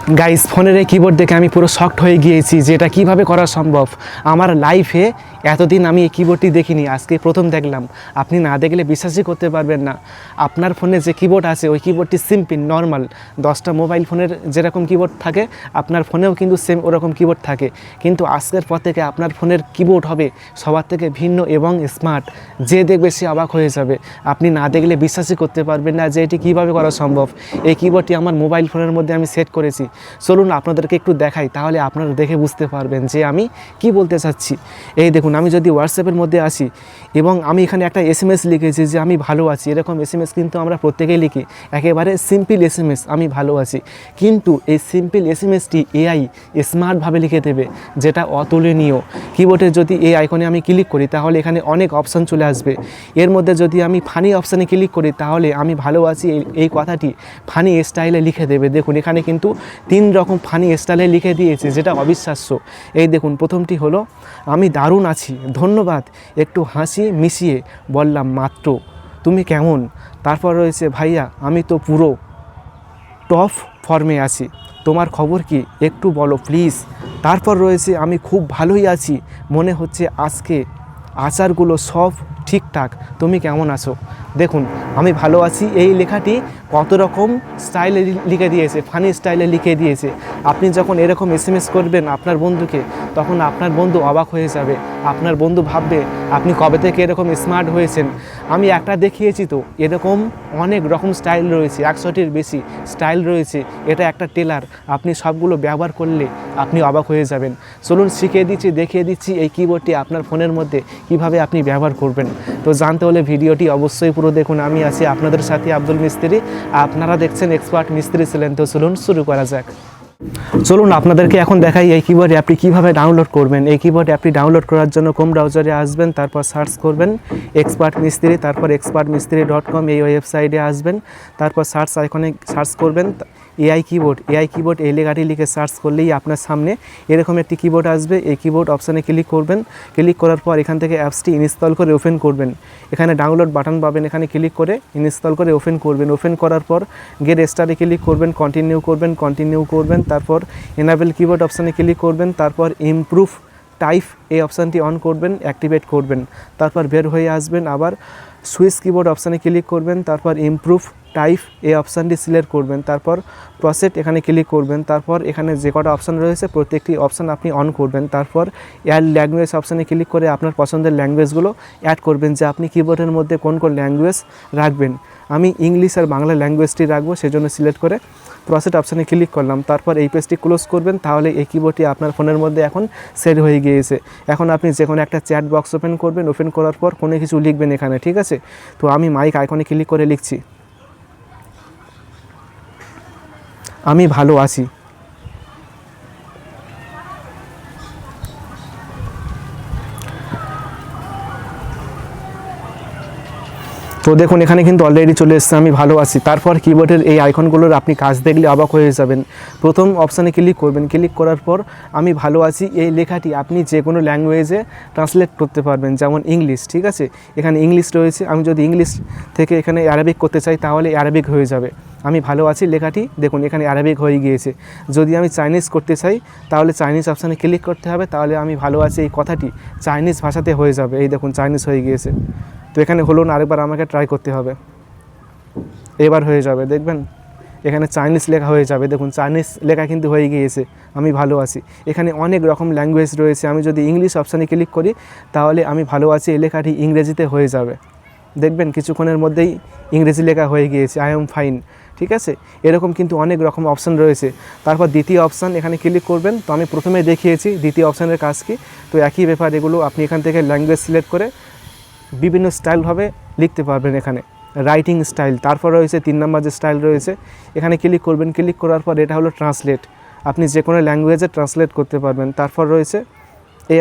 Guys, ফোনের এই keyboard দেখে আমি পুরো শকড হয়ে গিয়েছি যে এটা কীভাবে করা সম্ভব। আমার লাইফে এতদিন আমি এই কিবোর্ডটি দেখিনি, আজকে প্রথম দেখলাম। আপনি না দেখলে বিশ্বাসই করতে পারবেন না। আপনার ফোনে যে কিবোর্ড আছে ওই কিবোর্ডটি সিম্পল নর্মাল 10টা মোবাইল ফোনের যেরকম কিবোর্ড থাকে আপনার ফোনেও কিন্তু সেম ওরকম কিবোর্ড থাকে, কিন্তু আজকের পর থেকে আপনার ফোনের কিবোর্ড হবে সবার থেকে ভিন্ন এবং স্মার্ট। যে দেখবে সে অবাক হয়ে যাবে। আপনি না দেখলে বিশ্বাসই করতে পারবেন না যে এটি কীভাবে করা সম্ভব। এই কিবোর্ডটি আমার মোবাইল ফোনের মধ্যে আমি সেট করেছি। চলুন আপনাদেরকে একটু দেখাই, তাহলে আপনারা দেখে বুঝতে পারবেন যে আমি কি বলতে চাচ্ছি। এই দেখুন, আমি যদি হোয়াটসঅ্যাপের মধ্যে আসি এবং আমি এখানে একটা এসএমএস লিখেছি যে আমি ভালো আছি, এরকম এসএমএস কিন্তু আমরা প্রত্যেকেই লিখি, একেবারে সিম্পল এসএমএস আমি ভালো আছি। কিন্তু এই সিম্পল এসএমএসটি এআই স্মার্টভাবে লিখে দেবে, যেটা অতুলনীয়। কিবোর্ডে যদি এই আইকনে আমি ক্লিক করি তাহলে এখানে অনেক অপশান চলে আসবে। এর মধ্যে যদি আমি ফানি অপশানে ক্লিক করি তাহলে আমি ভালো আছি এই কথাটি ফানি স্টাইলে লিখে দেবে। দেখুন, এখানে কিন্তু 3 রকম ফানি স্টাইলে লিখে দিয়েছে, যেটা অবিশ্বাস্য। এই দেখুন, প্রথমটি হলো আমি দারুণ আছি, ধন্যবাদ, একটু হাসি মিশিয়ে বললাম মাত্র, তুমি কেমন? তারপর রয়েছে ভাইয়া আমি তো পুরো টপ ফর্মে আছি, তোমার খবর কি একটু বলো প্লিজ। তারপর রয়েছে আমি খুব ভালোই আছি, মনে হচ্ছে আজকে আচারগুলো সব ঠিকঠাক, তুমি কেমন আছো? দেখুন, আমি ভালো আছি এই লেখাটি কত রকম স্টাইলে লিখে দিয়েছে, ফানি স্টাইলে লিখে দিয়েছে। আপনি যখন এরকম এসএমএস করবেন আপনার বন্ধুকে, তখন আপনার বন্ধু অবাক হয়ে যাবে। আপনার বন্ধু ভাববে আপনি কবে থেকে এরকম স্মার্ট হয়েছেন। আমি একটা দেখিয়েছি তো, এরকম অনেক রকম স্টাইল রয়েছে, 100টির বেশি স্টাইল রয়েছে। এটা একটা টেলার, আপনি সবগুলো ব্যবহার করলে আপনি অবাক হয়ে যাবেন। চলুন শিখিয়ে দিচ্ছি, দেখিয়ে দিচ্ছি এই কিবোর্ডটি আপনার ফোনের মধ্যে কিভাবে আপনি ব্যবহার করবেন। তো জানতে হলে ভিডিওটি অবশ্যই পুরো দেখুন। আমি আছি আপনাদের সাথে আব্দুল মিস্ত্রি, আপনারা দেখছেন এক্সপার্ট মিস্ত্রি ছিলেন। তো চলুন শুরু করা যাক। চলুন আপনাদেরকে এখন দেখাই এই কিবোর্ড অ্যাপটি কীভাবে ডাউনলোড করবেন। এই কিবোর্ড অ্যাপটি ডাউনলোড করার জন্য ক্রোম ব্রাউজারে আসবেন, তারপর সার্চ করবেন এক্সপার্ট মিস্ত্রি, তারপর expertmistri.com এই ওয়েবসাইটে আসবেন। তারপর সার্চ আইকনে সার্চ করবেন এআই কিবোর্ড। এই লেখাটি লিখে সার্চ করলেই আপনার সামনে এরকম একটি কিবোর্ড আসবে। এই কিবোর্ড অপশানে ক্লিক করবেন। ক্লিক করার পর এখান থেকে অ্যাপসটি ইনস্টল করে ওপেন করবেন। এখানে ডাউনলোড বাটন পাবেন, এখানে ক্লিক করে ইনস্টল করে ওপেন করবেন। ওপেন করার পর গেট স্টার্টে ক্লিক করবেন, কন্টিনিউ করবেন। তারপর এনাবেল কিবোর্ড অপশানে ক্লিক করবেন। তারপর ইমপ্রুভ টাইপ এই অপশানটি অন করবেন, অ্যাক্টিভেট করবেন। তারপর বের হয়ে আসবেন, আবার সুইচ কিবোর্ড অপশানে ক্লিক করবেন। তারপর ইমপ্রুভ টাইপ এই অপশানটি সিলেক্ট করবেন। তারপর প্রসেট এখানে ক্লিক করবেন। তারপর এখানে যে কটা অপশান রয়েছে প্রত্যেকটি অপশান আপনি অন করবেন। তারপর অ্যাড ল্যাঙ্গুয়েজ অপশানে ক্লিক করে আপনার পছন্দের ল্যাঙ্গুয়েজগুলো অ্যাড করবেন, যে আপনি কিবোর্ডের মধ্যে কোন কোন ল্যাঙ্গুয়েজ রাখবেন। আমি ইংলিশ আর বাংলা ল্যাঙ্গুয়েজটি রাখবো, সেজন্য সিলেক্ট করে প্রসেট অপশানে ক্লিক করলাম। তারপর এই পেজটি ক্লোজ করবেন। তাহলে এই কিবোর্ডটি আপনার ফোনের মধ্যে এখন সেট হয়ে গিয়েছে। এখন আপনি যে কোনো একটা চ্যাট বক্স ওপেন করবেন, ওপেন করার পর কোনো কিছু লিখবেন এখানে, ঠিক আছে? তো আমি মাইক আইকনে ক্লিক করে লিখছি আমি ভালো আছি। তো দেখুন, এখানে কিন্তু অলরেডি চলে এসেছে আমি ভালো আছি। তারপর কিবোর্ডের এই আইকনগুলোর আপনি কাজ দেখলে অবাক হয়ে যাবেন। প্রথম অপশানে ক্লিক করবেন। ক্লিক করার পর আমি ভালো আছি এই লেখাটি আপনি যে কোনো ল্যাঙ্গুয়েজে ট্রান্সলেট করতে পারবেন, যেমন ইংলিশ, ঠিক আছে? এখানে ইংলিশ রয়েছে, আমি যদি ইংলিশ থেকে এখানে অ্যারাবিক করতে চাই তাহলে অ্যারাবিক হয়ে যাবে। আমি ভালো আছি লেখাটি দেখুন এখানে অ্যারাবিক হয়ে গিয়েছে। যদি আমি চাইনিজ করতে চাই তাহলে চাইনিজ অপশানে ক্লিক করতে হবে, তাহলে আমি ভালো আছি এই কথাটি চাইনিজ ভাষাতে হয়ে যাবে। এই দেখুন চাইনিজ হয়ে গিয়েছে। তো এখানে হলো না, আরেকবার আমাকে ট্রাই করতে হবে, এবার হয়ে যাবে। দেখবেন এখানে চাইনিজ লেখা হয়ে যাবে। দেখুন চাইনিজ লেখা কিন্তু হয়ে গিয়েছে আমি ভালো আছি। এখানে অনেক রকম ল্যাঙ্গুয়েজ রয়েছে, আমি যদি ইংলিশ অপশানে ক্লিক করি তাহলে আমি ভালো আছি এই লেখাটি ইংরেজিতে হয়ে যাবে। দেখবেন কিছুক্ষণের মধ্যেই ইংরেজি লেখা হয়ে গিয়েছে আই এম ফাইন, ঠিক আছে? এরকম কিন্তু অনেক রকম অপশান রয়েছে। তারপর দ্বিতীয় অপশান এখানে ক্লিক করবেন। তো আমি প্রথমে দেখিয়েছি দ্বিতীয় অপশানের কাজ কি। তো একই ব্যাপার, এগুলো আপনি এখান থেকে ল্যাঙ্গুয়েজ সিলেক্ট করে বিভিন্ন স্টাইলভাবে লিখতে পারবেন। এখানে রাইটিং স্টাইল, তারপর রয়েছে 3 নম্বর যে স্টাইল রয়েছে এখানে ক্লিক করবেন। ক্লিক করার পর এটা হলো ট্রান্সলেট, আপনি যে কোনো ল্যাঙ্গুয়েজে ট্রান্সলেট করতে পারবেন। তারপর রয়েছে এই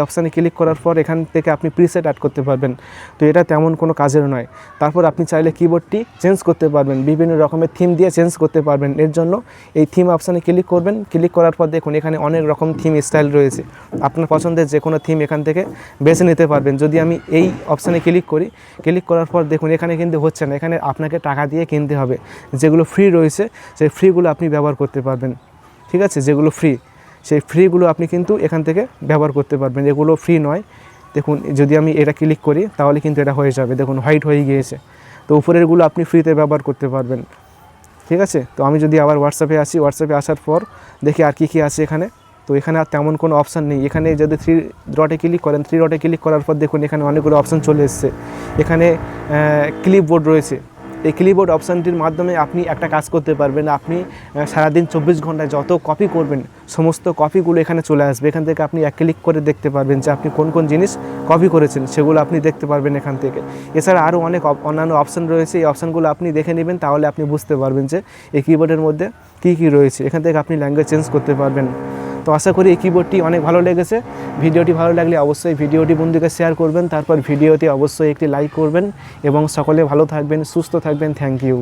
অপশানে ক্লিক করার পর এখান থেকে আপনি প্রিসেট অ্যাড করতে পারবেন। তো এটা তেমন কোনো কাজের নয়। তারপর আপনি চাইলে কিবোর্ডটি চেঞ্জ করতে পারবেন, বিভিন্ন রকমের থিম দিয়ে চেঞ্জ করতে পারবেন। এর জন্য এই থিম অপশানে ক্লিক করবেন। ক্লিক করার পর দেখুন এখানে অনেক রকম থিম স্টাইল রয়েছে, আপনার পছন্দের যে কোনো থিম এখান থেকে বেছে নিতে পারবেন। যদি আমি এই অপশানে ক্লিক করি, ক্লিক করার পর দেখুন এখানে কিন্তু হচ্ছে না, এখানে আপনাকে টাকা দিয়ে কিনতে হবে। যেগুলো ফ্রি রয়েছে সেই ফ্রিগুলো আপনি ব্যবহার করতে পারবেন। ঠিক আছে, যেগুলো ফ্রি, সেই ফ্রিগুলো আপনি কিন্তু এখান থেকে ব্যবহার করতে পারবেন। এগুলো ফ্রি নয়। দেখুন যদি আমি এটা ক্লিক করি তাহলে কিন্তু এটা হয়ে যাবে, দেখুন হোয়াইট হয়ে গিয়েছে। তো উপরেরগুলো আপনি ফ্রিতে ব্যবহার করতে পারবেন। ঠিক আছে, তো আমি যদি আবার হোয়াটসঅ্যাপে আসি, হোয়াটসঅ্যাপে আসার পর দেখি আর কী আছে এখানে। তো এখানে আর তেমন কোনো অপশান নেই। এখানে যদি 3 ডটে ক্লিক করেন, 3 ডটে ক্লিক করার পর দেখুন এখানে অনেকগুলো অপশান চলে এসছে। এখানে ক্লিপবোর্ড রয়েছে। এই ক্লিপবোর্ড অপশানটির মাধ্যমে আপনি একটা কাজ করতে পারবেন। আপনি সারাদিন 24 ঘন্টায় যত কপি করবেন সমস্ত কপিগুলো এখানে চলে আসবে। এখান থেকে আপনি এক ক্লিক করে দেখতে পারবেন যে আপনি কোন কোন জিনিস কপি করেছেন, সেগুলো আপনি দেখতে পারবেন এখান থেকে। এছাড়া আরও অনেক অন্যান্য অপশান রয়েছে, এই অপশানগুলো আপনি দেখে নেবেন, তাহলে আপনি বুঝতে পারবেন যে এই কিবোর্ডের মধ্যে কী কী রয়েছে। এখান থেকে আপনি ল্যাঙ্গুয়েজ চেঞ্জ করতে পারবেন। তো আশা করি এই কিবোর্ডটি অনেক ভালো লেগেছে। ভিডিওটি ভালো লাগলে অবশ্যই ভিডিওটি বন্ধুকে শেয়ার করবেন, তারপর ভিডিওতে অবশ্যই একটি লাইক করবেন এবং সকলে ভালো থাকবেন, সুস্থ থাকবেন। Thank you.